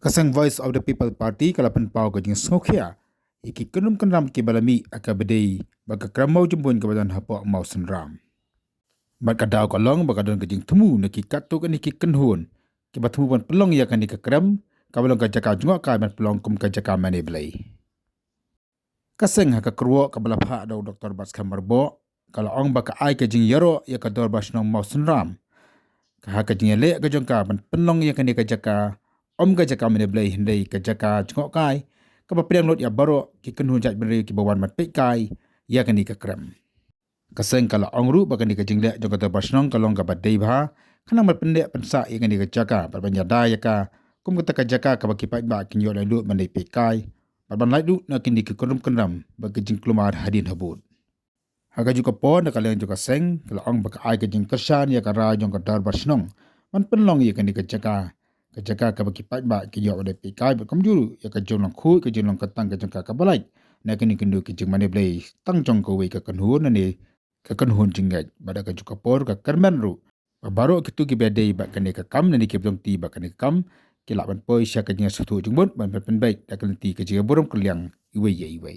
Kasang Voice of the People Party kalapan pau ka jing sokhia iki kenum kenram ki balami akabedei baka kramau jumpun ke badan hapo mau senram. Baka daw kolong baka don ka jing temu neki katu kan iki kenhun ki batemu ban pelong ya kan iki kram kabalong ka jaka jungok ka ban pelong kum ka jaka mane belai. Kasang haka kruo ka balapha daw Dr. Baskam Marbo kalau ong baka ai ka jing yaro ya ka dor basnong mau senram. Ka haka jing le ka jongka ban pelong ya kan iki jaka Om ka jaka mene belai hindai ka jaka jengok kai ka papiang lot ya baro ki kenhun jat beri ki bawan mat pek kai ya kan ka krem kaseng kala ongru ba kan ka jingle jong ka basnong kalong ka badai bha kana mat pendek pensa ya kan ka jaka barbanya da ya ka kum ka jaka ka baki pai ba kin yo lai lut mandai pek kai barban lai lut na kin ki kunum kenram ba ka jing klumar hadin habut haga juga pon na kaleng juga seng kala ong ba ka ai ka jing kersan ya ka ra jong ka dar basnong man penlong ya kan ka jaka Kajaka ka baki pat ba ki yo de pikai ba kamjuru ya ka jong khu ka jong katang ka jong ka balai na kini kendu ki jing mane blai tang jong ko we ka kanhun ne ka kanhun jingat bada ka juka por ka karman ru ba baro ki tu ki bedei ba kane ka kam ne ki jong ti ba kane kam ki la ban poi sha ka jing satu jong bon ban pen bai da kan ti ka jing borom kliang iwe ye iwe